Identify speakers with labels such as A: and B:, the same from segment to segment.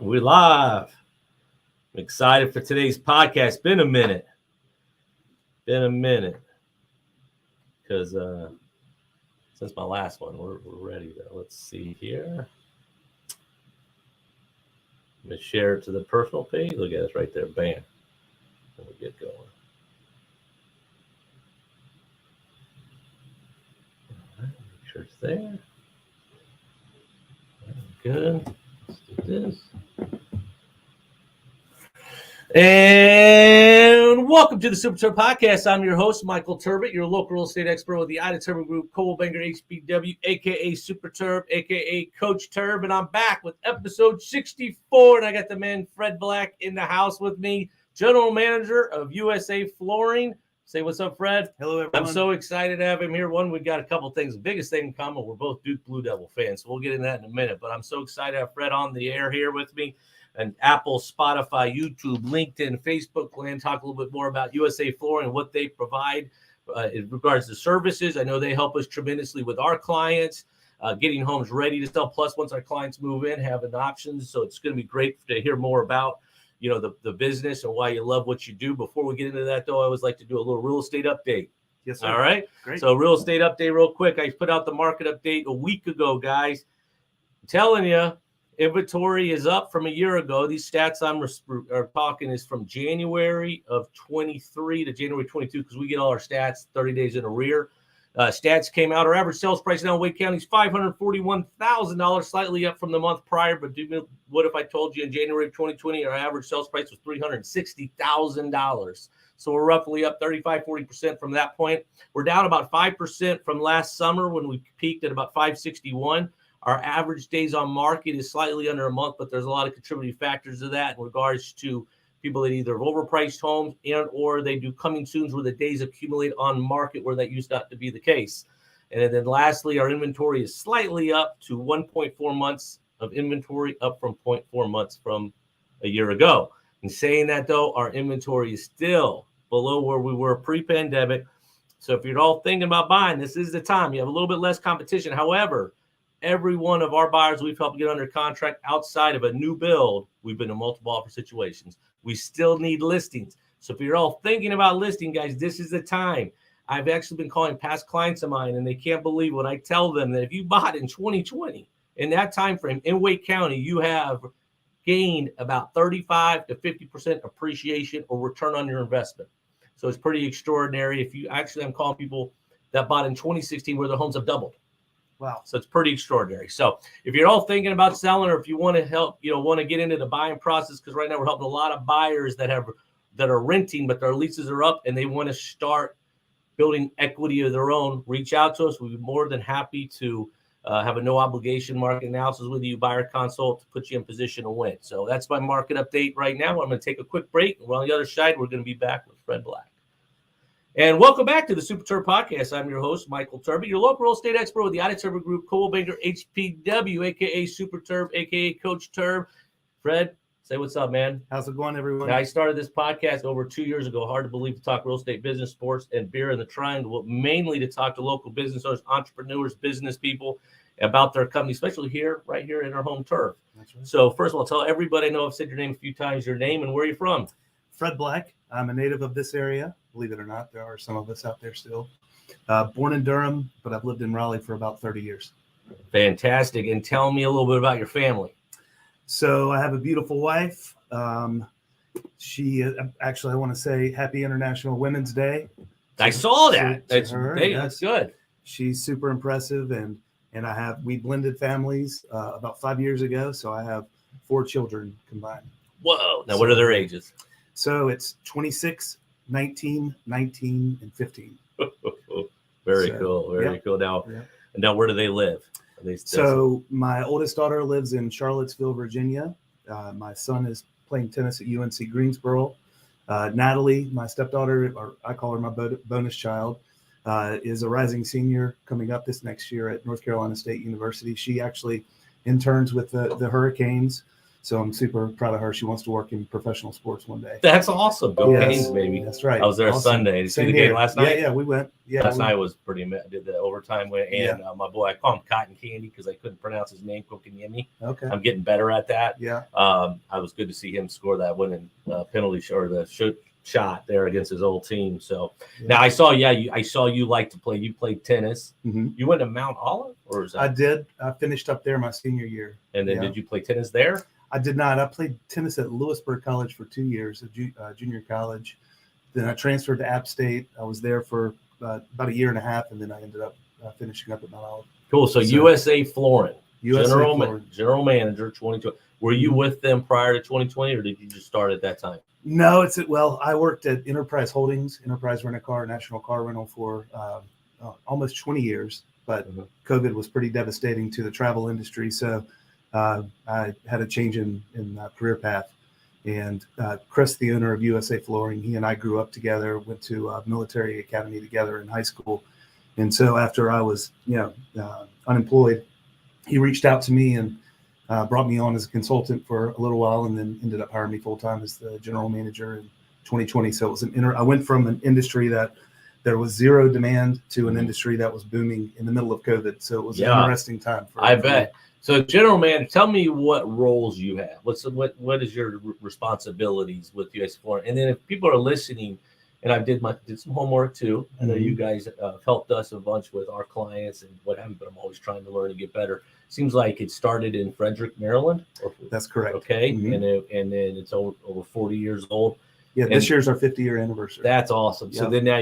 A: We're live. I'm excited for today's podcast. Been a minute because since my last one, we're ready though. Let's see here. I'm gonna share it to the personal page. Look at it right there. Bam. And we get going. All right, make sure it's there. Good. Let's do this. And welcome to the Super Terb Podcast. I'm your host, Michael Terb, your local real estate expert with the Terb Group, Coldwell Banker HBW, aka Super Terb, aka Coach Terb, and I'm back with episode 64. And I got the man Fred Black in the house with me, General Manager of USA Flooring. Say what's up, Fred.
B: Hello, everyone.
A: I'm so excited to have him here. One, we got a couple things. The biggest thing in common, we're both Duke Blue Devil fans, so we'll get into that in a minute. But I'm so excited to have Fred on the air here with me. And Apple, Spotify, YouTube, LinkedIn, Facebook land, talk a little bit more about USA Flooring and what they provide in regards to services. I know they help us tremendously with our clients, getting homes ready to sell. Plus, once our clients move in, having options. So it's going to be great to hear more about, the business and why you love what you do. Before we get into that, though, I always like to do a little real estate update.
B: Yes, sir.
A: All right.
B: Great.
A: So real estate update real quick. I put out the market update a week ago, guys. I'm telling you, inventory is up from a year ago. These stats are talking is from January of 23 to January 22 because we get all our stats 30 days in arrear. Stats came out. Our average sales price now in Wake County is $541,000, slightly up from the month prior. But what if I told you in January of 2020 our average sales price was $360,000? So we're roughly up 35-40% from that point. We're down about 5% from last summer when we peaked at about 561. Our average days on market is slightly under a month, but there's a lot of contributing factors to that in regards to people that either have overpriced homes and or they do coming soons where the days accumulate on market where that used not to be the case. And then lastly, our inventory is slightly up to 1.4 months of inventory, up from 0.4 months from a year ago. In saying that, though, our inventory is still below where we were pre-pandemic. So if you're all thinking about buying, this is the time. You have a little bit less competition. However, every one of our buyers we've helped get under contract outside of a new build, we've been in multiple offer situations. We still need listings. So if you're all thinking about listing, guys, this is the time. I've actually been calling past clients of mine, and they can't believe when I tell them that if you bought in 2020, in that time frame in Wake County, you have gained about 35 to 50% appreciation or return on your investment. So it's pretty extraordinary. I'm calling people that bought in 2016 where their homes have doubled.
B: Wow.
A: So it's pretty extraordinary. So if you're all thinking about selling, or if you want to help, want to get into the buying process, because right now we're helping a lot of buyers that are renting, but their leases are up and they want to start building equity of their own, reach out to us. We'd be more than happy to have a no obligation market analysis with you, buyer consult, to put you in position to win. So that's my market update right now. I'm going to take a quick break. And on the other side, we're going to be back with Fred Black. And welcome back to the Super Terb Podcast. I'm your host, Michael Terb, your local real estate expert with the Terb Group, Coldwell Banker HBW, a.k.a. Super Terb, a.k.a. Coach Terb. Fred, say what's up, man.
B: How's it going, everyone?
A: I started this podcast over 2 years ago. Hard to believe, to talk real estate, business, sports, and beer in the triangle, mainly to talk to local business owners, entrepreneurs, business people about their company, especially right here in our home turf.
B: That's right.
A: So first of all, tell everybody, I know I've said your name a few times, your name and where you're from.
B: Fred Black. I'm a native of this area. Believe it or not, there are some of us out there still. Born in Durham, but I've lived in Raleigh for about 30 years.
A: Fantastic. And tell me a little bit about your family.
B: So I have a beautiful wife. She actually, I want to say Happy International Women's Day.
A: I saw that.
B: That's her.
A: That's good.
B: She's super impressive. And we blended families about 5 years ago. So I have 4 children combined.
A: Whoa. Now, what are their ages?
B: So it's 26, 19, 19, and 15.
A: Very cool. Very cool. Now, where do they live?
B: So my oldest daughter lives in Charlottesville, Virginia. My son is playing tennis at UNC Greensboro. Natalie, my stepdaughter, or I call her my bonus child, is a rising senior coming up this next year at North Carolina State University. She actually interns with the Hurricanes. So I'm super proud of her. She wants to work in professional sports one day.
A: That's awesome. Go
B: Yes,
A: Canes, baby.
B: That's right.
A: I was there
B: Awesome.
A: Sunday. Did you see
B: Same
A: the game
B: here.
A: last night?
B: Yeah, we went. Yeah,
A: last night was pretty. Did the overtime win, and my boy, I call him Cotton Candy because I couldn't pronounce his name, Kokanyemi.
B: Okay.
A: I'm getting better at that.
B: Yeah.
A: I was good to see him score that winning penalty or the shot there against his old team. So now I saw, I saw you like to play. You played tennis.
B: Mm-hmm.
A: You went to Mount Olive, or is that?
B: I did. I finished up there my senior year.
A: And then did you play tennis there?
B: I did not. I played tennis at Lewisburg College for 2 years, junior college. Then I transferred to App State. I was there for about a year and a half, and then I ended up finishing up at Mount Olive.
A: Cool. So USA Flooring, general manager, 2020. Were you with them prior to 2020, or did you just start at that time?
B: No, I worked at Enterprise Holdings, Enterprise Rent-A-Car, National Car Rental for almost 20 years. But COVID was pretty devastating to the travel industry, so I had a change in career path. And Chris, the owner of USA Flooring, he and I grew up together, went to military academy together in high school. And so after I was, unemployed, he reached out to me and brought me on as a consultant for a little while, and then ended up hiring me full time as the general manager in 2020. So it was I went from an industry that there was zero demand to an industry that was booming in the middle of COVID. So it was an interesting time.
A: I bet. So, general manager, tell me what roles you have. What is your responsibilities with US Flooring? And then if people are listening, and I did some homework too. I know you guys helped us a bunch with our clients and what have you, but I'm always trying to learn and get better. Seems like it started in Frederick, Maryland.
B: That's correct.
A: Okay, and then it's over 40 years old.
B: Yeah, this year's our 50-year anniversary.
A: That's awesome. Yep. So then now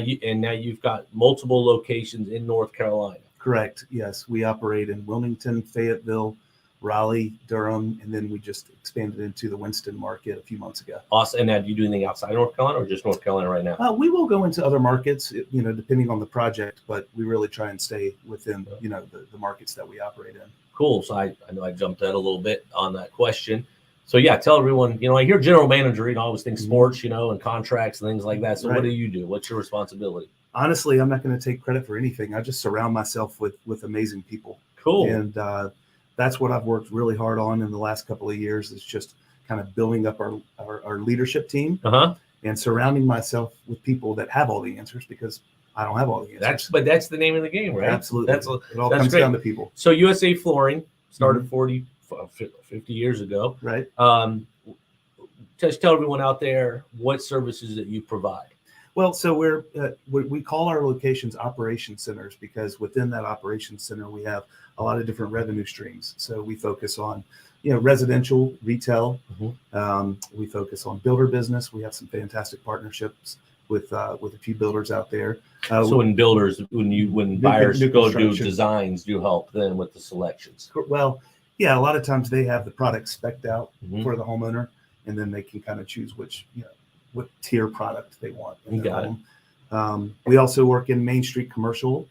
A: you've got multiple locations in North Carolina.
B: Correct. Yes, we operate in Wilmington, Fayetteville, Raleigh, Durham, and then we just expanded into the Winston market a few months ago. Awesome.
A: And now, do you do anything outside North Carolina or just North Carolina right now?
B: We will go into other markets, depending on the project, but we really try and stay within, the markets that we operate in.
A: Cool. So I know I jumped out a little bit on that question. So yeah, tell everyone, I hear general manager, I always think sports, and contracts and things like that. So What do you do? What's your responsibility?
B: Honestly, I'm not going to take credit for anything. I just surround myself with amazing people.
A: Cool.
B: And that's what I've worked really hard on in the last couple of years, is just kind of building up our leadership team and surrounding myself with people that have all the answers, because I don't have all the answers.
A: That's the name of the game, right?
B: Absolutely. It all comes down to people.
A: So USA Flooring started 50 years ago.
B: Right.
A: Just tell everyone out there what services that you provide.
B: Well, so we call our locations operation centers, because within that operation center, we have a lot of different revenue streams. So we focus on, residential, retail. We focus on builder business. We have some fantastic partnerships with a few builders out there.
A: So when buyers go do designs, you help them with the selections.
B: Well, yeah, a lot of times they have the product spec'd out for the homeowner, and then they can kind of choose what tier product they want in their home. We also work in Main Street commercial.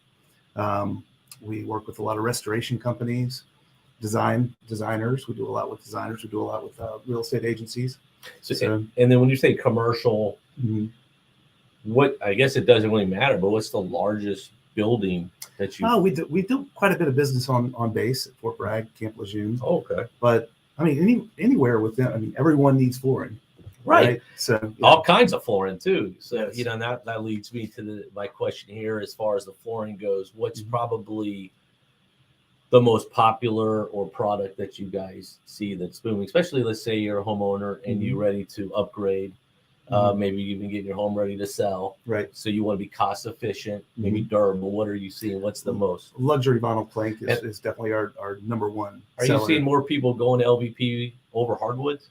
B: We work with a lot of restoration companies, designers. We do a lot with designers. We do a lot with real estate agencies.
A: And then when you say commercial, what, I guess it doesn't really matter, but what's the largest building that you?
B: Oh, we do quite a bit of business on base at Fort Bragg, Camp Lejeune.
A: Oh, okay.
B: But I mean, anywhere within, everyone needs flooring.
A: Right.
B: So
A: all kinds of flooring too. So, that leads me to my question here, as far as the flooring goes, what's probably the most popular or product that you guys see that's booming, especially let's say you're a homeowner and you're ready to upgrade, maybe even get your home ready to sell.
B: Right.
A: So you want to be cost efficient, maybe durable. What are you seeing? What's the most?
B: Luxury vinyl plank is definitely our number one.
A: Are you seeing more people going to LVP over hardwoods?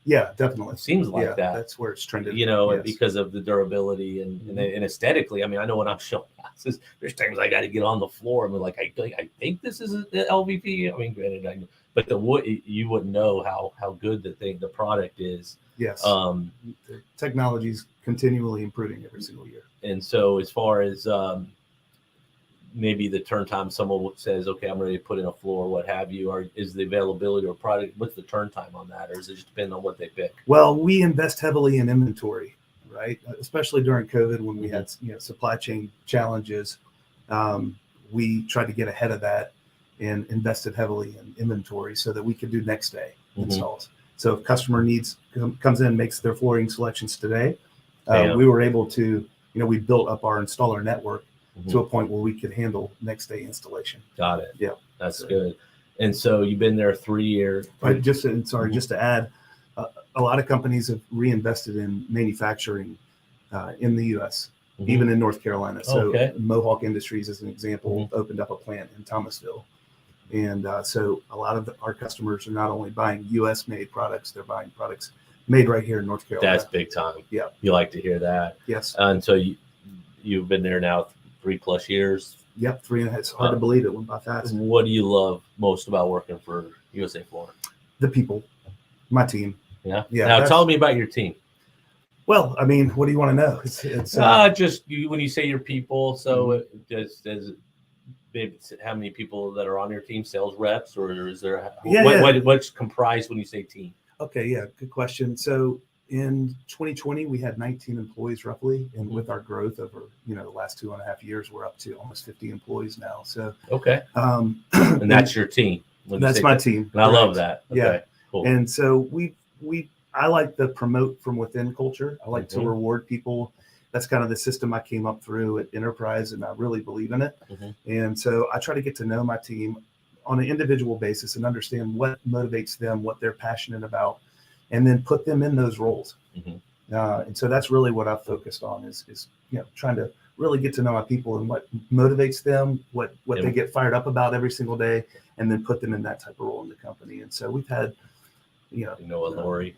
B: Yeah, definitely.
A: It seems like that.
B: That's where it's trending.
A: Because of the durability and aesthetically. I mean, I know when I'm showing houses, there's times I got to get on the floor and be like, I think this is an LVP. I mean, granted, I know, but the wood, you wouldn't know how good the product is.
B: Yes. The technology is continually improving every single year.
A: And so, as far as maybe the turn time, someone says, okay, I'm ready to put in a floor, what have you, or is the availability or product, what's the turn time on that, or does it just depend on what they pick?
B: Well, we invest heavily in inventory, right? Especially during COVID, when we had supply chain challenges. We tried to get ahead of that and invested heavily in inventory so that we could do next day installs. So if customer comes in and makes their flooring selections today,
A: Damn.
B: we were able to, we built up our installer network
A: Mhm.
B: to a point where we could handle next day installation.
A: Got it.
B: Yeah.
A: That's good. And so you've been there 3 years.
B: Just to add, a lot of companies have reinvested in manufacturing in the U.S., even in North Carolina. So Mohawk Industries, as an example, opened up a plant in Thomasville. And so a lot of our customers are not only buying U.S. made products, they're buying products made right here in North Carolina.
A: That's big time.
B: Yeah.
A: You like to hear that.
B: Yes.
A: And so you've been there now 3+ years.
B: Yep, 3.5. It's hard to believe it went by fast.
A: What do you love most about working for USA Flooring?
B: The people, my team.
A: Yeah.
B: Yeah.
A: Now tell me about your team.
B: Well, I mean, what do you want to know? It's
A: just when you say your people. So does maybe how many people that are on your team, sales reps, or is there? What's comprised when you say team?
B: Okay, yeah, good question. So in 2020, we had 19 employees roughly, and with our growth over the last 2.5 years, we're up to almost 50 employees now. So
A: and that's your team.
B: That's my team.
A: And I love that. Okay,
B: yeah,
A: cool.
B: And so I like the promote from within culture. I like to reward people. That's kind of the system I came up through at Enterprise, and I really believe in it. And so I try to get to know my team on an individual basis and understand what motivates them, what they're passionate about, and then put them in those roles. And so that's really what I've focused on is trying to really get to know my people and what motivates them, what they get fired up about every single day, and then put them in that type of role in the company. And so we've had,
A: Lori.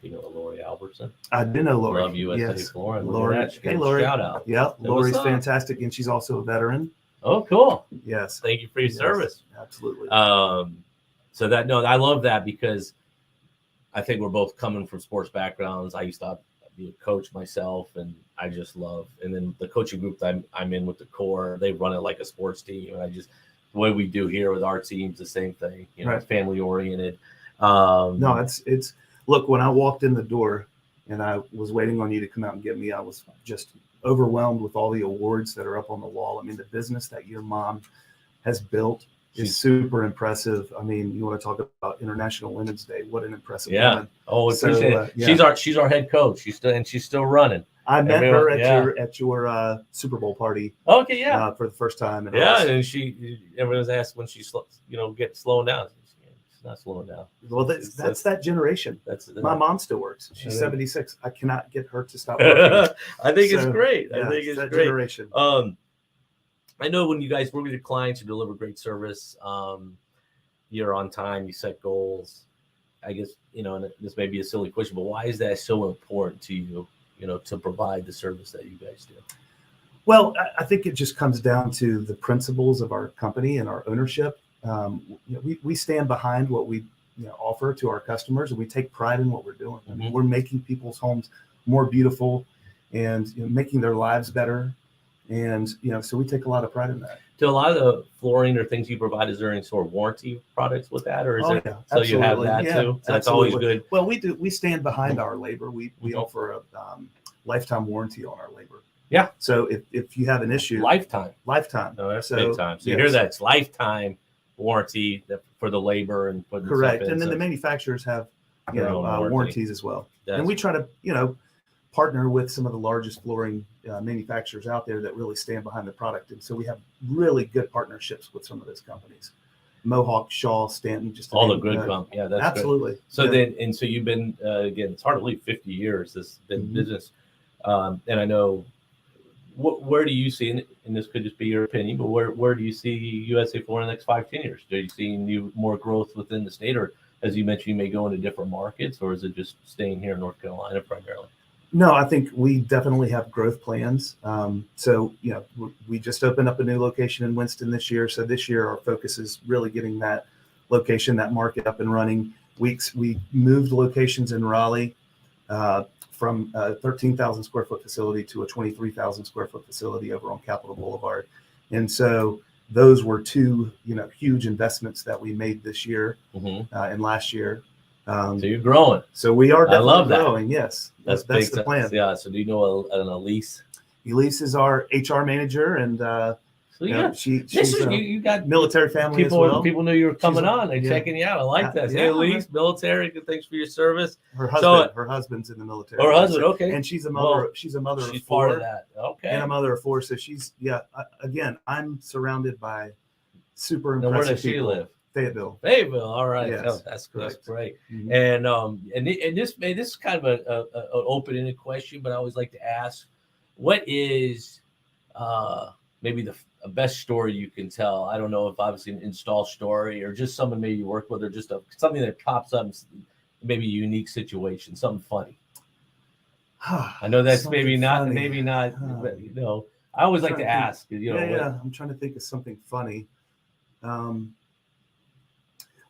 A: You know Lori Albertson?
B: I do know Lori.
A: Love USA Flooring.
B: Lori. Hey, Lori.
A: Shout out.
B: Yeah, Lori's fantastic, and she's also a veteran.
A: Oh, cool.
B: Yes.
A: Thank you for your service.
B: Absolutely.
A: So I love that because I think we're both coming from sports backgrounds. I used to be a coach myself, and I just love. And then the coaching group that I'm in with the core, they run it like a sports team, and the way we do here with our teams, the same thing. Family oriented.
B: No, it's. Look, when I walked in the door and I was waiting on you to come out and get me, I was just overwhelmed with all the awards that are up on the wall. I mean, the business that your mom has built is super impressive. I mean, you want to talk about International Women's Day? What an impressive woman!
A: Oh, appreciate it. She's our head coach. She's still running.
B: I met her at your Super Bowl party.
A: Okay, yeah.
B: For the first time. And
A: and everyone was asked when she get slowing down. Not slowing down.
B: Well, that's that generation. My mom still works. She's 76. I cannot get her to stop working.
A: I think it's great. I think it's
B: that
A: great.
B: Generation.
A: I know when you guys work with your clients, you deliver great service. You're on time. You set goals. I guess and this may be a silly question, but why is that so important to you? To provide the service that you guys do.
B: Well, I think it just comes down to the principles of our company and our ownership. We stand behind what we offer to our customers, and we take pride in what we're doing. I mean, we're making people's homes more beautiful and making their lives better. And so we take a lot of pride in that.
A: Do a lot of the flooring or things you provide, is there any sort of warranty products with that, or is there?
B: Yeah,
A: so you have that too. So that's always good.
B: Well, we do. We stand behind our labor. We offer a lifetime warranty on our labor.
A: Yeah.
B: So if you have an issue,
A: lifetime.
B: No,
A: that's big time. So you hear that it's lifetime warranty for the labor and putting
B: correct.
A: Stuff in,
B: and then the manufacturers have warranties as well. And we try to partner with some of the largest flooring manufacturers out there that really stand behind the product. And so we have really good partnerships with some of those companies. Mohawk, Shaw, Stanton, just
A: all the good companies. Yeah, that's
B: absolutely.
A: Good. So so you've been again, it's hard to believe 50 years this been business. And I know where do you see, and this could just be your opinion, but where do you see USA Flooring in the next 5-10 years? Do you see more growth within the state, or as you mentioned, you may go into different markets, or is it just staying here in North Carolina primarily?
B: No, I think we definitely have growth plans. So, we just opened up a new location in Winston this year. So this year, our focus is really getting that location, that market up and running. We moved locations in Raleigh from a 13,000 square foot facility to a 23,000 square foot facility over on Capitol Boulevard. And so those were two, huge investments that we made this year and last year.
A: So you're growing.
B: So we are definitely
A: growing.
B: Yes,
A: that's
B: the plan.
A: Yeah. So do you know an Elise?
B: Elise is our HR manager, and
A: So
B: she's
A: you got
B: military family
A: people.
B: as well.
A: People knew you were coming on. They're checking you out. I like that. Hey, Elise, military. Thanks for your service.
B: Her husband's in the military.
A: Her husband, okay.
B: And she's a mother. She's a mother of 4.
A: Part of that. Okay.
B: And a mother of 4. So she's again, I'm surrounded by super impressive
A: Where does she
B: people.
A: live?
B: Fayetteville.
A: All right.
B: Yes,
A: oh, that's great.
B: Mm-hmm.
A: And this is kind of an open-ended question, but I always like to ask, what is maybe the best story you can tell? I don't know if obviously an install story or just someone maybe you work with, or just something that pops up, maybe a unique situation, something funny. I know that's maybe not, but, I always like to ask.
B: I'm trying to think of something funny.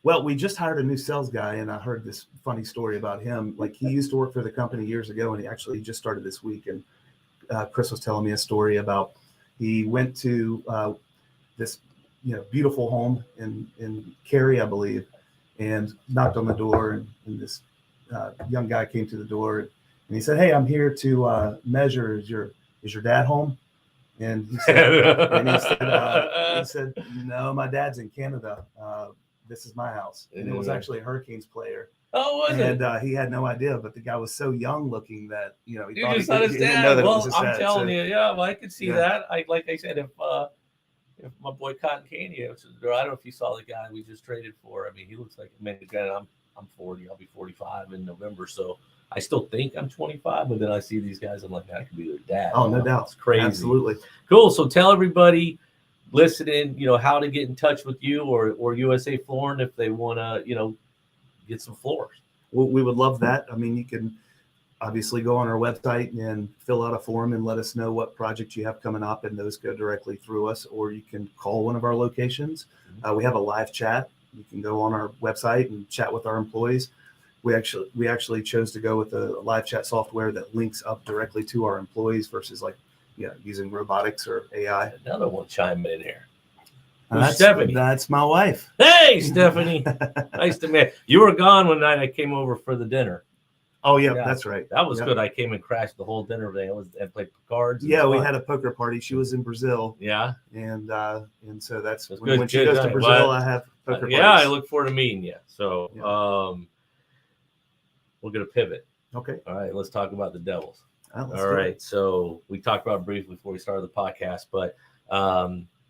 B: Well, we just hired a new sales guy, and I heard this funny story about him. Like, he used to work for the company years ago, and he actually just started this week. And Chris was telling me a story about he went to this beautiful home in Cary, I believe, and knocked on the door, and this young guy came to the door, and he said, "Hey, I'm here to measure. Is your dad home?" And he said, "No, my dad's in Canada. This is my house." And it was actually a Hurricanes player.
A: Oh, was it?
B: And he had no idea, but the guy was so young looking that he
A: you
B: thought
A: just
B: he didn't know that it was his dad.
A: I'm telling you, I could see that. Like I said, if my boy Cotton Candy, I don't know if you saw the guy we just traded for. I mean, he looks like I'm 40. I'll be 45 in November, so I still think I'm 25. But then I see these guys, I'm like, I could be their dad.
B: Oh, no doubt,
A: it's crazy.
B: Absolutely
A: Cool. So tell everybody listening, how to get in touch with you or USA Flooring if they want to, get some floors.
B: We would love that. I mean, you can obviously go on our website and fill out a form and let us know what projects you have coming up, and those go directly through us, or you can call one of our locations. We have a live chat. You can go on our website and chat with our employees. We actually chose to go with a live chat software that links up directly to our employees versus using robotics or AI.
A: Another one chime in here.
B: That's
A: Stephanie.
B: That's my wife.
A: Hey, Stephanie. Nice to meet you. You were gone one night. I came over for the dinner.
B: Oh, yeah, that's right.
A: That was good. I came and crashed the whole dinner thing. And played cards.
B: Yeah, we had a poker party. She was in Brazil.
A: Yeah.
B: And so that's when she goes to Brazil, I have poker parties.
A: Yeah, I look forward to meeting you. So we're going to pivot.
B: Okay.
A: All right, let's talk about the Devils.
B: All right.
A: So we talked about it briefly before we started the podcast, but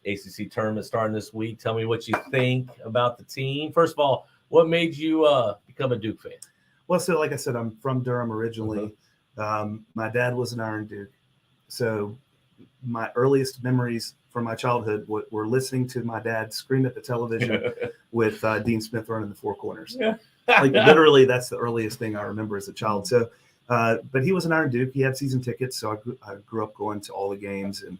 A: ACC tournament starting this week. Tell me what you think about the team. First of all, what made you become a Duke fan?
B: Well, so like I said, I'm from Durham originally. My dad was an Iron Duke. So my earliest memories from my childhood were listening to my dad scream at the television with Dean Smith running the four corners.
A: Yeah.
B: Like literally, that's the earliest thing I remember as a child. So, but he was an Iron Duke. He had season tickets. So I grew up going to all the games, and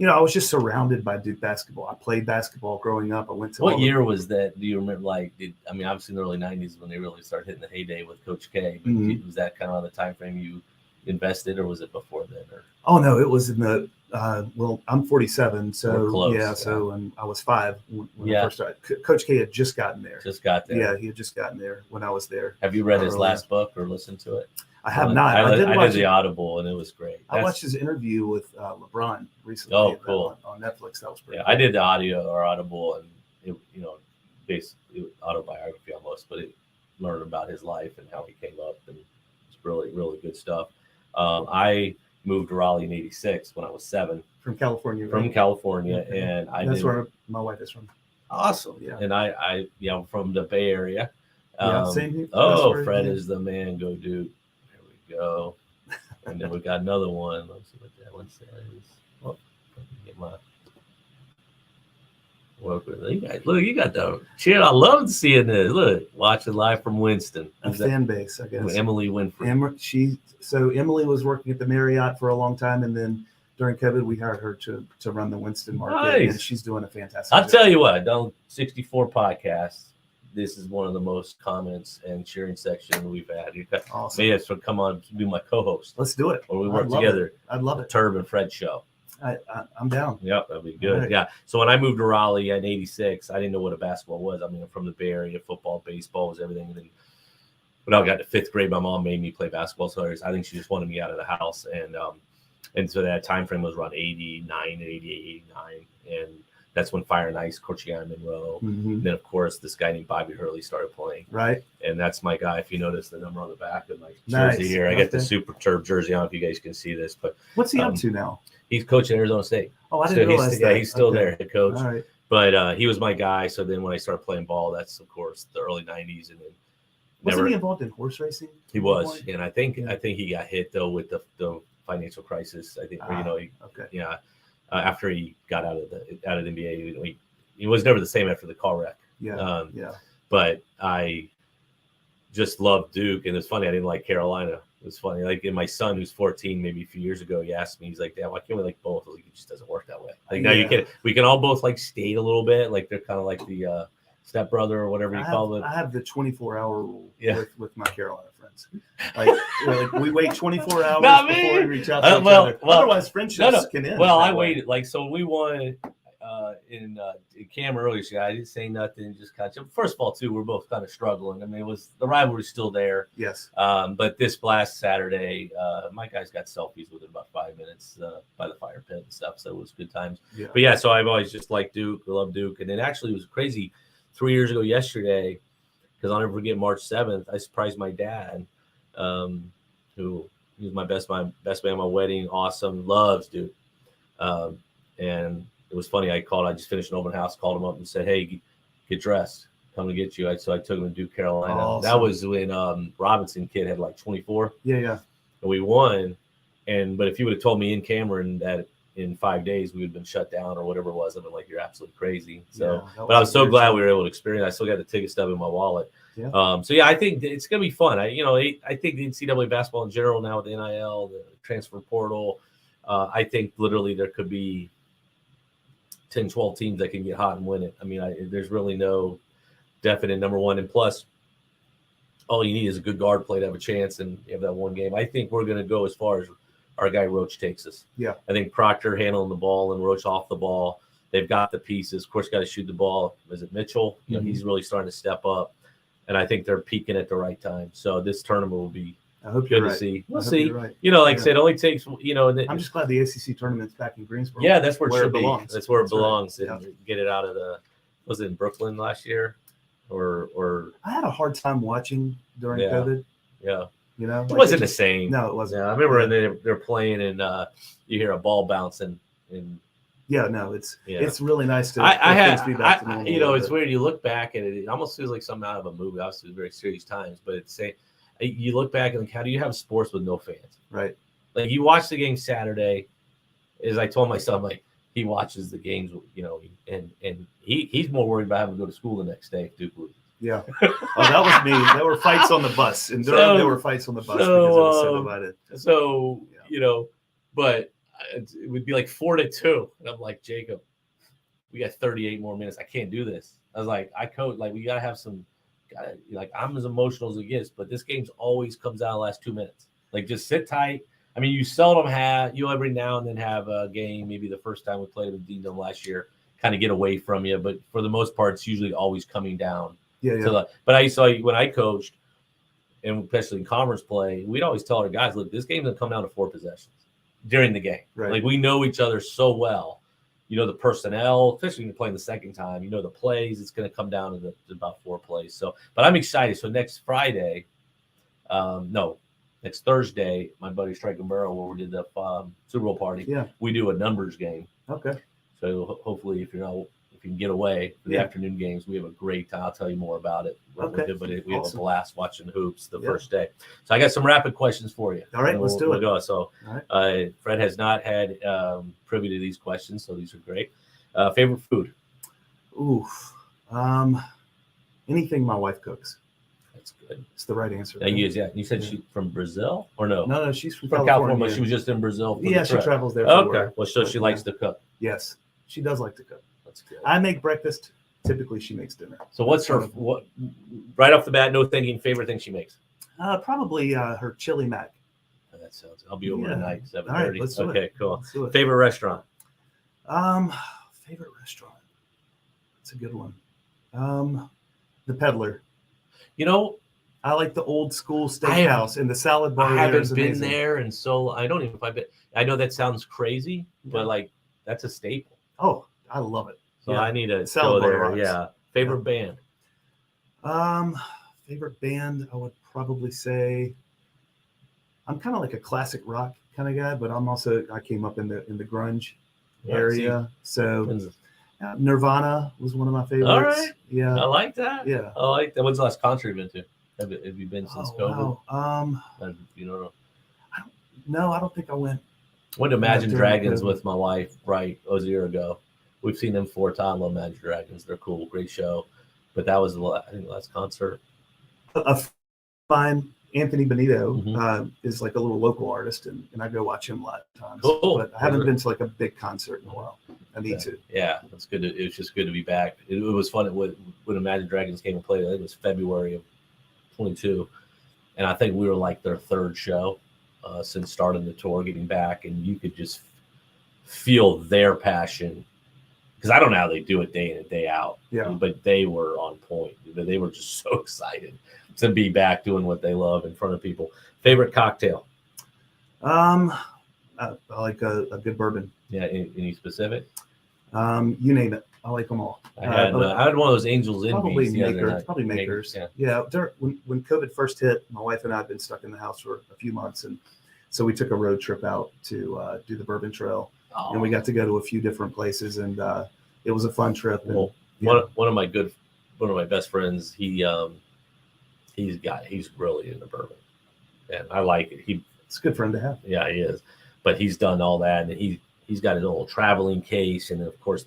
B: I was just surrounded by Duke basketball. I played basketball growing up. I went to
A: what year was that? Do you remember? Obviously in the early '90s when they really started hitting the heyday with Coach K. But was that kind of the time frame you invested, or was it before then? Or?
B: Oh no, it was in the. Well, I'm 47, so
A: close,
B: So and I was 5 when I first started. Coach K had just gotten there.
A: Just got there.
B: Yeah, he had just gotten there when I was there.
A: Have you read his last book or listened to it?
B: I have not.
A: I did the Audible, and it was great.
B: I watched his interview with LeBron recently.
A: Oh, cool.
B: On Netflix. That was pretty cool.
A: I did the Audible, and it, basically it was autobiography almost, but it learned about his life and how he came up, and it's really, really good stuff. I moved to Raleigh in '86 when I was 7.
B: From California.
A: From California, and
B: that's where my wife is from.
A: Awesome. Yeah. And I'm from the Bay Area.
B: Same here.
A: Fred is the man. Go Duke. Go, and then we got another one. Let's see what that one says. Oh, get my work with it. Look, you got the shit. I love seeing this. Look, watching live from Winston.
B: A fan base, I guess.
A: Emily Winfrey.
B: Emily was working at the Marriott for a long time, and then during COVID, we hired her to run the Winston market,
A: nice.
B: And she's doing a fantastic
A: job.
B: I'll
A: tell you what, I've done 64 podcasts. This is one of the most comments and sharing section we've had. You got
B: awesome.
A: Maybe to come on to be my co-host.
B: Let's do it.
A: Or we work together.
B: I'd love it.
A: Terb and Fred show.
B: I'm down.
A: Yep, that'd be good. Right. Yeah. So when I moved to Raleigh in '86, I didn't know what a basketball was. I mean, I'm from the Bay Area. Football, baseball was everything. And then when I got to 5th grade, my mom made me play basketball. So I think she just wanted me out of the house. And so that time frame was around 89, 88, 89. and that's when Fire and Ice, Corchiana Monroe.
B: Mm-hmm.
A: And then, of course, this guy named Bobby Hurley started playing.
B: Right.
A: And that's my guy. If you notice the number on the back of my
B: Nice.
A: jersey here, I got the Super Terb jersey. I don't know if you guys can see this, but
B: what's he up to now?
A: He's coaching Arizona State.
B: Oh, I didn't realize that.
A: Yeah, he's still there, head coach.
B: All right.
A: But he was my guy. So then when I started playing ball, that's, of course, the early 90s. And then
B: wasn't he involved in horse racing?
A: He was. And I think he got hit, though, with the financial crisis. I think, after he got out of the NBA, he was never the same after the car wreck.
B: Yeah.
A: But I just loved Duke, and it's funny. I didn't like Carolina. It was funny. Like, and my son, who's 14, maybe a few years ago, he asked me, he's like, "Dad, why can't we like both?" I was like, "It just doesn't work that way." Like now, we can all both like skate a little bit. Like they're kind of like the stepbrother or whatever you call it.
B: I have the 24-hour rule with my Carolina friends. Like we wait 24 hours before we reach out to each other. Otherwise, friendships can end.
A: Well, I waited. Like, so when we won in Cam earlier, so I didn't say nothing. Just kind of. First of all, too, we're both kind of struggling. I mean, the rivalry's still there.
B: Yes.
A: But this last Saturday, my guys got selfies within about 5 minutes by the fire pit and stuff. So it was good times. Yeah. But yeah, so I've always just liked Duke. I love Duke. And then actually it was crazy 3 years ago yesterday, because I'll never forget March 7th. I surprised my dad, who he was my best man at my wedding. Awesome. Loves Duke. And it was funny. I just finished an open house, called him up and said, "Hey, get dressed. Come to get you." So I took him to Duke, Carolina. Awesome. That was when Robinson kid had like 24.
B: Yeah.
A: And we won. But if you would have told me in Cameron that in 5 days we would have been shut down or whatever it was, I'd been like, "You're absolutely crazy." So, but I was so glad we were able to experience it. I still got the ticket stub in my wallet. Yeah. So yeah, I think it's gonna be fun. I think the NCAA basketball in general now with the NIL, the transfer portal, I think literally there could be 10, 12 teams that can get hot and win it. I mean, there's really no definite number one. And plus, all you need is a good guard play to have a chance, and you have that one game. I think we're going to go as far as our guy Roach takes us.
B: Yeah.
A: I think Proctor handling the ball and Roach off the ball. They've got the pieces. Of course, got to shoot the ball. Is it Mitchell? You know, he's really starting to step up. And I think they're peaking at the right time. So this tournament will be good to see. We'll see.
B: Right.
A: Like I said, it only takes,
B: I'm just glad the ACC tournament's back in Greensboro.
A: Yeah, that's where it should
B: belongs.
A: Be. That's where it belongs.
B: Right.
A: And get it out of was it in Brooklyn last year? Or
B: I had a hard time watching during COVID.
A: Yeah.
B: It
A: wasn't the same.
B: No, it wasn't.
A: Yeah, I remember when they're playing and you hear a ball bouncing and
B: it's really nice to
A: be
B: back to normal.
A: It's weird. You look back at it, it almost feels like something out of a movie. Obviously, it's very serious times, but you look back and like, how do you have sports with no fans?
B: Right.
A: Like you watch the game Saturday, as I told my son, like he watches the games, and he's more worried about having to go to school the next day if Duke loses.
B: Yeah. Oh, that was me. There were fights on the bus. In Durham, there were fights on the bus because it was so divided.
A: So, but it would be like 4-2. And I'm like, Jacob, we got 38 more minutes. I can't do this. I was like, I coach, like, we got to have I'm as emotional as it gets, but this game's always comes out in the last 2 minutes. Like, just sit tight. I mean, you seldom you every now and then have a game, maybe the first time we played with Dean last year, kind of get away from you. But for the most part, it's usually always coming down.
B: Yeah.
A: But I saw when I coached, and especially in conference play, we'd always tell our guys, look, this game's going to come down to 4 possessions during the game.
B: Right.
A: Like, we know each other so well. The personnel, especially when you're playing the second time, the plays, it's going to come down to about 4 plays. So, but I'm excited. So next Thursday, my buddy Striking Barrel, where we did the Super Bowl party, we do a numbers game.
B: Okay.
A: So hopefully, if you can get away for the afternoon games, we have a great time. I'll tell you more about it.
B: Okay.
A: But we have a blast watching hoops the first day. So I got some rapid questions for you.
B: All right, let's do it.
A: Go. So Fred has not had privy to these questions, so these are great. Favorite food?
B: Oof. Anything my wife cooks.
A: That's good.
B: It's the right answer.
A: Right? You said she's from Brazil or no?
B: No, she's from
A: California. She was just in Brazil.
B: She travels there. For work.
A: Well, so she likes to cook.
B: Yes, she does like to cook.
A: That's good.
B: I make breakfast. Typically, she makes dinner.
A: So what's what right off the bat? No thinking. Favorite thing she makes?
B: Probably her chili mac.
A: That sounds. I'll be over tonight. 7:30.
B: All right, let's do it.
A: Okay, cool.
B: Let's do it.
A: Favorite restaurant?
B: Favorite restaurant. That's a good one. The Peddler. I like the old school steakhouse and the salad bar.
A: I haven't been there, and so I don't even. I know that sounds crazy, but like that's a staple.
B: Oh, I love it.
A: So I need to
B: Salad
A: go
B: bar
A: there.
B: rocks.
A: Yeah. Favorite band?
B: Favorite band, I would probably say I'm kind of like a classic rock kind of guy, but I came up in the grunge area. So Nirvana was one of my favorites.
A: All right.
B: Yeah.
A: I like that.
B: Yeah.
A: I like that. When's the last concert you've been to? Have you been since COVID?
B: Wow.
A: You don't know.
B: No, I don't think I went.
A: Went to Imagine Dragons with my wife, right? It was a year ago. We've seen them 4 times. Love Imagine Dragons. They're cool. Great show. But that was, I think, the last concert.
B: A fine Anthony Benito is like a little local artist, and I go watch him a lot of times.
A: Cool.
B: But I haven't been to like a big concert in a while. I need to.
A: Yeah, it's good. It was just good to be back. It was fun when Imagine Dragons came and played. I think it was February of 22. And I think we were like their 3rd show since starting the tour, getting back. And you could just feel their passion. Because I don't know how they do it day in and day out.
B: Yeah.
A: But they were on point. They were just so excited to be back doing what they love in front of people. Favorite cocktail?
B: I like a good bourbon.
A: Yeah, any specific?
B: You name it. I like them all.
A: I had one of those Angels Envies the other night.
B: Probably Makers.
A: Yeah.
B: When COVID first hit, my wife and I had been stuck in the house for a few months, and so we took a road trip out to do the Bourbon Trail, and we got to go to a few different places, and it was a fun trip. And,
A: one of my best friends, he's really into bourbon, and I like it.
B: It's a good friend to have.
A: Yeah, he is, but he's done all that, and he's got his little traveling case, and of course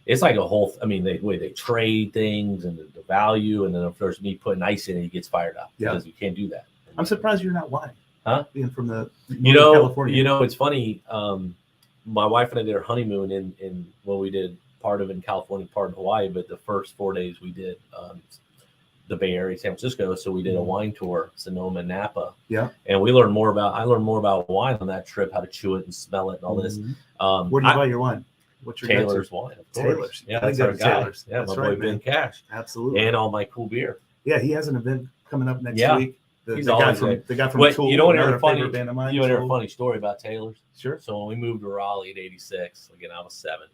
A: it's like a whole. I mean, they trade things and the value, and then if there's me putting ice in it, he gets fired up because you can't do that.
B: I'm surprised you're not wine,
A: huh?
B: Being from the
A: California. It's funny. My wife and I did our honeymoon in we did part of it in California, part in Hawaii, but the first 4 days we did the Bay Area, San Francisco. So we did a wine tour, Sonoma, Napa.
B: Yeah.
A: And I learned more about wine on that trip, how to chew it and smell it and all this.
B: Where do you buy your wine? What's your
A: Taylor's wine, of course.
B: Taylor's.
A: Yeah, that's our guy.
B: Taylor's.
A: Yeah,
B: that's
A: my boy Ben Cash.
B: Absolutely.
A: And all my cool beer.
B: Yeah, he has an event coming up next week. The guy from
A: Wait,
B: Tool.
A: You know what?
B: You
A: heard a funny story about Taylor's?
B: Sure.
A: So when we moved to Raleigh in '86, again I was 7,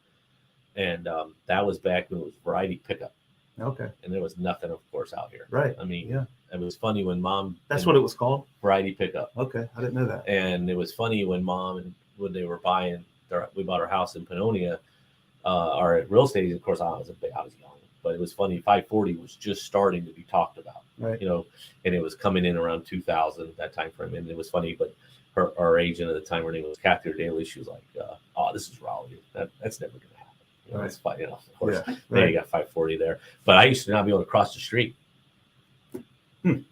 A: and that was back when it was variety pickup.
B: Okay.
A: And there was nothing, of course, out here.
B: Right.
A: I mean, it was funny when Mom.
B: That's what it was called.
A: Variety pickup.
B: Okay, I didn't know that.
A: And it was funny when Mom and when they were buying, we bought our house in Pannonia. Our real estate, of course, I was young, but it was funny. 540 was just starting to be talked about,
B: right?
A: And it was coming in around 2000, that time frame. And it was funny, but our agent at the time, her name was Kathy Daly. She was like, "Oh, this is Raleigh. That's never going to happen."
B: Right.
A: It's fine, of course. Yeah, right. You got 540 there, but I used to not be able to cross the street to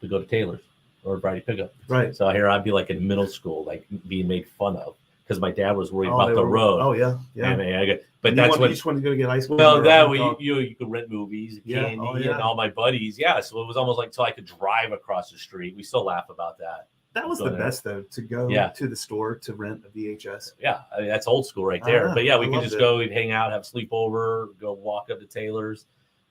A: go to Taylor's or Variety Pickup.
B: Right.
A: So here I'd be like in middle school, like being made fun of. Because my dad was worried about the road.
B: Oh yeah.
A: But that's what
B: you just wanted to go to get ice cream.
A: Well, that way you could rent movies, candy,
B: and
A: all my buddies. Yeah, so it was almost like I could drive across the street. We still laugh about that.
B: That was the best though, to go to the store to rent a VHS.
A: Yeah, I mean, that's old school right there. But yeah, we could just go, we'd hang out, have sleepover, go walk up to Taylor's.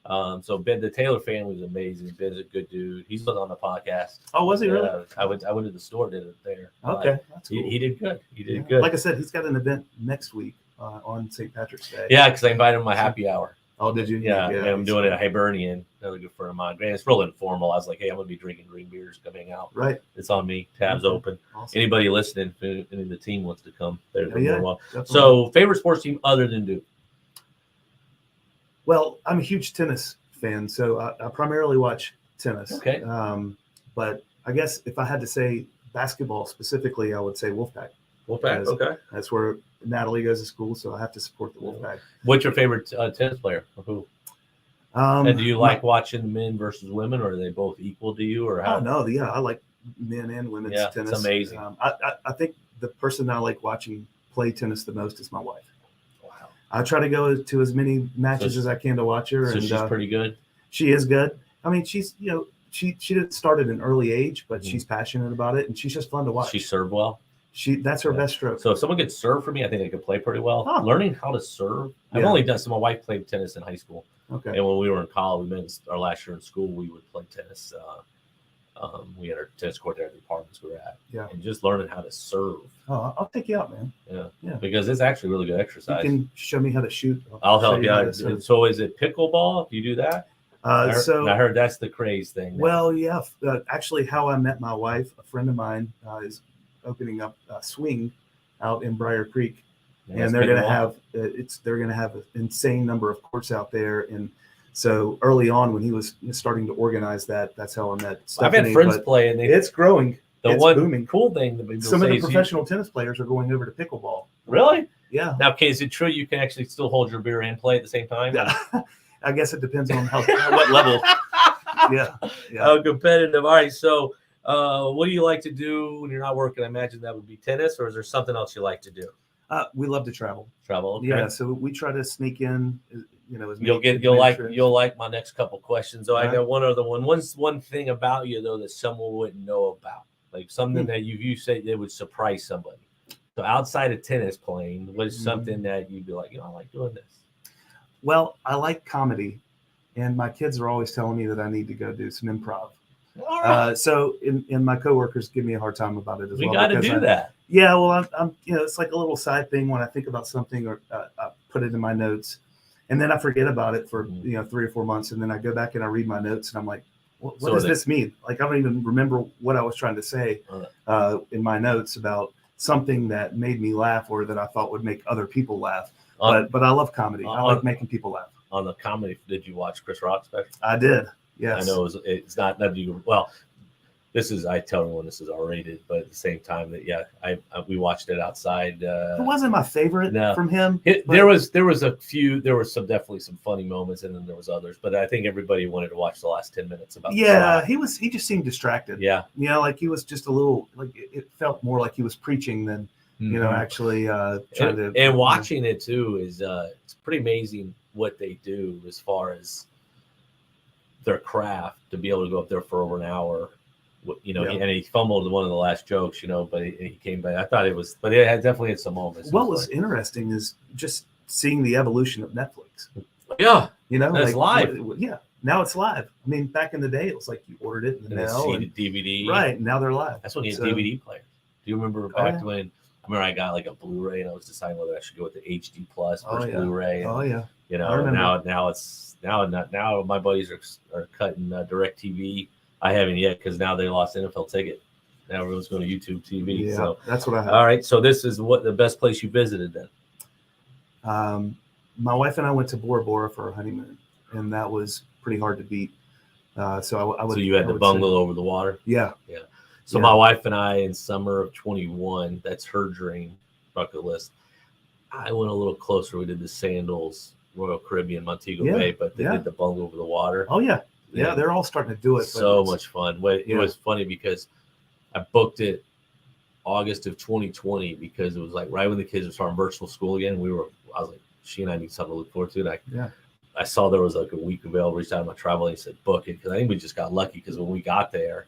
A: So Ben, the Taylor family was amazing. Ben's a good dude. He's been on the podcast.
B: Oh, was he really?
A: I went to the store, did it there.
B: Okay, that's cool.
A: He did good. He did good.
B: Like I said, he's got an event next week on St. Patrick's Day.
A: Yeah, because I invited him to my happy hour.
B: Oh, did you?
A: Yeah, I'm doing it at Hibernian, another good friend of mine. And it's real informal. I was like, hey, I'm going to be drinking green beers, coming out.
B: Right.
A: It's on me. Tabs open. Awesome. Anybody listening, if any of the team wants to come, they're more well. So, favorite sports team other than Duke?
B: Well, I'm a huge tennis fan, so I primarily watch tennis.
A: Okay.
B: But I guess if I had to say basketball specifically, I would say Wolfpack.
A: Wolfpack, okay.
B: That's where Natalie goes to school, so I have to support the Wolfpack.
A: What's your favorite tennis player? Or who? And do you like watching men versus women, or are they both equal to you? Or how?
B: Oh, no. Yeah, I like men and women's tennis.
A: It's amazing.
B: I think the person I like watching play tennis the most is my wife.
A: Wow.
B: I try to go to as many matches as I can to watch her.
A: So she's pretty good?
B: She is good. I mean, she's, she didn't start at an early age, but she's passionate about it, and she's just fun to watch.
A: She served well?
B: That's her best stroke.
A: So if someone could serve for me, I think I could play pretty well.
B: Oh.
A: Learning how to serve. I've only done, so my wife played tennis in high school.
B: Okay.
A: And when we were in college, our last year in school, we would play tennis. We had our tennis court there at the apartments we were at.
B: Yeah.
A: And just learning how to serve.
B: Oh, I'll take you out, man.
A: Yeah. Because it's actually really good exercise.
B: You can show me how to shoot.
A: I'll help you out. So is it pickleball? Do you do that? I heard that's the craze thing.
B: Well, yeah. Actually, how I met my wife, a friend of mine, is opening up a swing out in Briar Creek, and they're going to have an insane number of courts out there. And so early on, when he was starting to organize that, that's how I met Stephanie.
A: I've had friends play, and
B: it's growing. It's booming.
A: Cool thing that
B: some of the professional tennis players are going over to pickleball.
A: Really?
B: Yeah.
A: Now, is it true you can actually still hold your beer and play at the same time?
B: Yeah. I guess it depends on what level. Yeah.
A: How competitive. All right. So, what do you like to do when you're not working? I imagine that would be tennis, or is there something else you like to do?
B: We love to travel.
A: Okay.
B: Yeah. So we try to sneak in.
A: You'll like my next couple questions. So I got one other one. One thing about you though that someone wouldn't know about, like something that you said that would surprise somebody. So outside of tennis playing, what is something that you'd be like, I like doing this?
B: Well, I like comedy, and my kids are always telling me that I need to go do some improv.
A: All right.
B: So my coworkers give me a hard time about it as well.
A: We got to do that.
B: Yeah, well, I'm it's like a little side thing when I think about something, or I put it in my notes, and then I forget about it for 3 or 4 months, and then I go back and I read my notes, and I'm like, what does this mean? Like, I don't even remember what I was trying to say in my notes about something that made me laugh or that I thought would make other people laugh. But I love comedy. I like making people laugh.
A: On the comedy, did you watch Chris Rock's special?
B: I did. Yes.
A: I know it's not you. Well, I tell everyone this is R-rated, but at the same time we watched it outside.
B: It wasn't my favorite from him.
A: There was definitely some funny moments, and then there was others. But I think everybody wanted to watch the last 10 minutes about.
B: Yeah, he just seemed distracted.
A: Yeah,
B: like he was just a little like it felt more like he was preaching than actually trying to.
A: And watching it too is it's pretty amazing what they do as far as their craft to be able to go up there for over an hour. And he fumbled one of the last jokes, but he came back. I thought but it definitely had some moments.
B: What was interesting is just seeing the evolution of Netflix.
A: Yeah, it's live.
B: Yeah, now it's live. I mean, back in the day, it was like you ordered it in the mail,
A: DVD.
B: Right now they're live.
A: That's when you had DVD players. Do you remember back when? I remember I got like a Blu-ray, and I was deciding whether I should go with the HD Plus versus Blu-ray. And, now my buddies are cutting DirecTV. I haven't yet because now they lost NFL ticket. Now everyone's going to YouTube TV.
B: Yeah,
A: so
B: that's what I have.
A: All right, so this is what the best place you visited then?
B: My wife and I went to Bora Bora for our honeymoon, and that was pretty hard to beat. So
A: you had the bungalow over the water?
B: Yeah.
A: So my wife and I, in summer of 21, that's her dream bucket list. I went a little closer. We did the Sandals, Royal Caribbean, Montego Bay, but they did the bungalow over the water.
B: Oh, yeah. Yeah, they're all starting to do it.
A: So much fun. It was funny because I booked it August of 2020 because it was like right when the kids were starting virtual school again. I was like, she and I need something to look forward to. And I saw there was like a week available. Reached out to my travel agent and said, book it. Because I think we just got lucky because when we got there,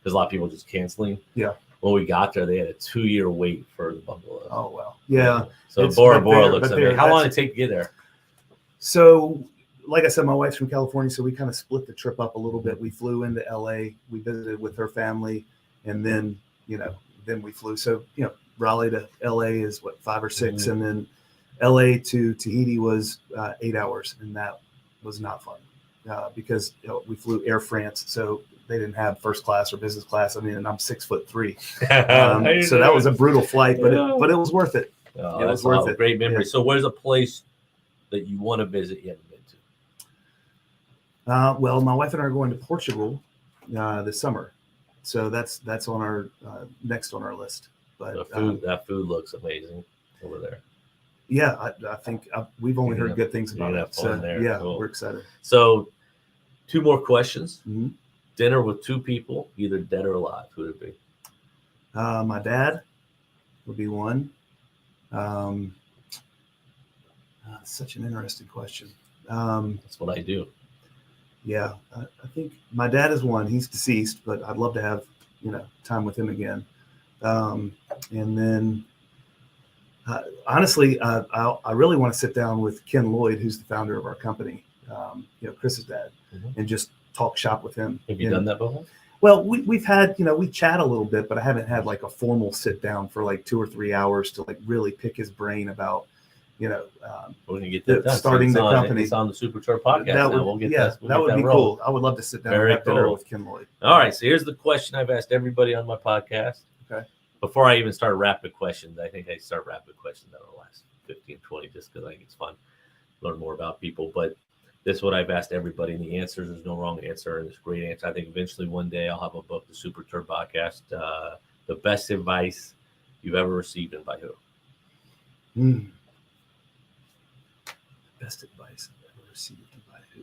A: there's a lot of people just canceling.
B: Yeah.
A: When we got there, they had a 2-year wait for the bungalow.
B: Oh, wow. Yeah.
A: So Bora Bora looks amazing. How long did it take to get there?
B: So, like I said, my wife's from California, so we kind of split the trip up a little bit. We flew into LA, we visited with her family, and then we flew. So, Raleigh to LA is 5 or 6, and then LA to Tahiti was 8 hours, and that was not fun because we flew Air France, so they didn't have first class or business class. I mean, and I'm 6'3", so that was a brutal flight, but it was worth it.
A: It was worth it. Great memory. Yeah. So, where's a place that you want to visit you haven't been to?
B: Well, my wife and I are going to Portugal this summer, so that's on our next on our list. But
A: that food looks amazing over there.
B: Yeah, I think we've only heard good things about it. So cool. We're excited.
A: So, 2 more questions.
B: Mm-hmm.
A: Dinner with 2 people, either dead or alive. Who would it be?
B: My dad would be one. Such an interesting question.
A: That's what I do.
B: Yeah, I think my dad is one. He's deceased, but I'd love to have time with him again. And then, honestly, I really want to sit down with Ken Lloyd, who's the founder of our company. Chris's dad, and just talk shop with him.
A: Have you done that before?
B: Well, we've had, we chat a little bit, but I haven't had like a formal sit down for like 2 or 3 hours to like really pick his brain about,
A: we're gonna get that done.
B: starting the company.
A: It's on the Super Terb podcast now. We'll get that.
B: That would be cool. I would love to sit down and have dinner with Ken Lloyd.
A: All right. So here's the question I've asked everybody on my podcast.
B: Okay.
A: Before I even start rapid questions, I think I start rapid questions out of the last 15, 20, just because I think it's fun, learn more about people. But this is what I've asked everybody, and the answers, there's no wrong answer, and it's a great answer. I think eventually one day I'll have a book, the Super Terb podcast, the best advice you've ever received, and by who?
B: Best advice I've ever received, and by who?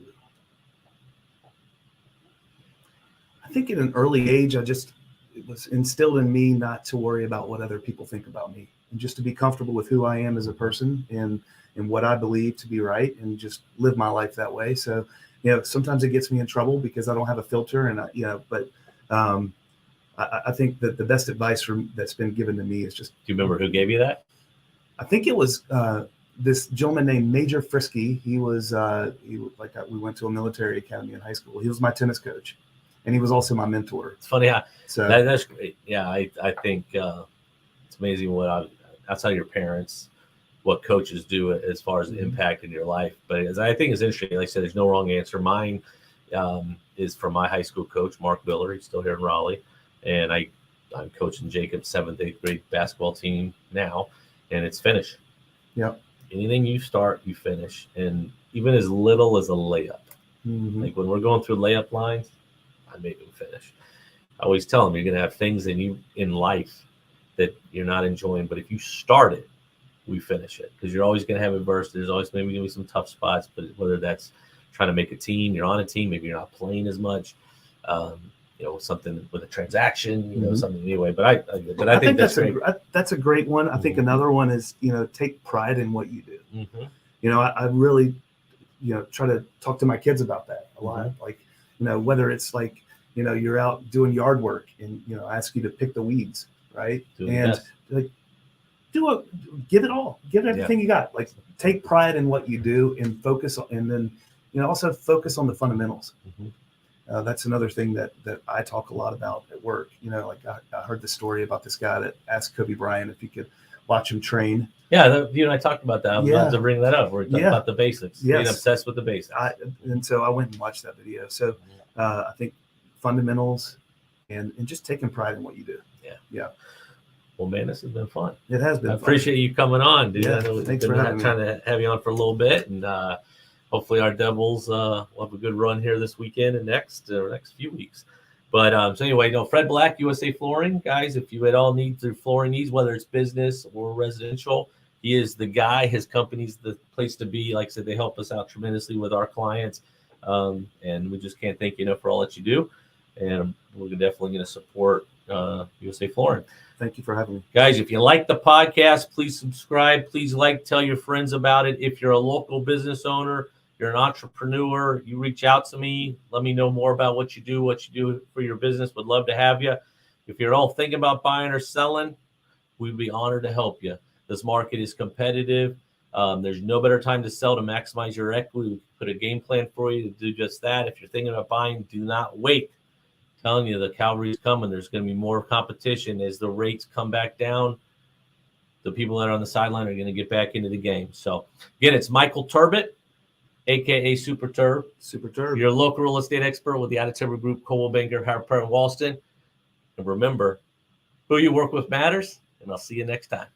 B: I think at an early age, it was instilled in me not to worry about what other people think about me, and just to be comfortable with who I am as a person and what I believe to be right, and just live my life that way. So, sometimes it gets me in trouble because I don't have a filter, and but I think that the best advice that's been given to me is just.
A: Do you remember who gave you that?
B: I think it was this gentleman named Major Frisky. He was we went to a military academy in high school. He was my tennis coach, and he was also my mentor.
A: It's funny how that's great. Yeah, I think it's amazing outside of your parents, what coaches do as far as the impact in your life. But as I think it's interesting, like I said, there's no wrong answer. Mine is from my high school coach, Mark Miller. He's still here in Raleigh, and I'm coaching Jacob's 7th, 8th grade basketball team now, and it's finish.
B: Yep.
A: Anything you start, you finish, and even as little as a layup. Like when we're going through layup lines, I make them finish. I always tell them you're going to have things in life that you're not enjoying, but if you start it, we finish it, because you're always going to have adversity. There's always maybe going to be some tough spots, but whether that's trying to make a team, you're on a team, maybe you're not playing as much, something with a transaction, something anyway. But I think that's great.
B: That's a great one. I think another one is, take pride in what you do. I really, try to talk to my kids about that a lot. Like, whether it's like, you're out doing yard work and, ask you to pick the weeds, right? Like, give it all, give everything you got. Like, take pride in what you do and focus on, and then, also focus on the fundamentals. That's another thing that I talk a lot about at work. Like I heard the story about this guy that asked Kobe Bryant if he could watch him train.
A: Yeah, you and I talked about that. I'm glad to bring that up. We're talking about the basics. Being obsessed with the basics.
B: And so I went and watched that video. So I think fundamentals and just taking pride in what you do. Yeah.
A: Well, man, this has been fun.
B: It has been.
A: I appreciate you coming on, dude.
B: Yeah,
A: I know
B: thanks for having me.
A: Trying to have you on for a little bit, and hopefully our Devils will have a good run here this weekend and next few weeks. But so anyway, Fred Black, USA Flooring, guys, if you at all need their flooring needs, whether it's business or residential, he is the guy. His company's the place to be. Like I said, they help us out tremendously with our clients, and we just can't thank you enough for all that you do. And we're definitely going to support USA Flooring.
B: Thank you for having me.
A: Guys, if you like the podcast, please subscribe. Please tell your friends about it. If you're a local business owner, you're an entrepreneur, you reach out to me. Let me know more about what you do for your business. Would love to have you. If you're all thinking about buying or selling, we'd be honored to help you. This market is competitive. There's no better time to sell to maximize your equity. We put a game plan for you to do just that. If you're thinking about buying, do not wait. Telling you, the cavalry's coming. There's going to be more competition as the rates come back down. The people that are on the sideline are going to get back into the game. So again, it's Michael Turbot, aka Super Terb.
B: Super Terb.
A: Your local real estate expert with the Out-of-Timber Group, Coldwell Banker, Harper, and Walston. And remember, who you work with matters. And I'll see you next time.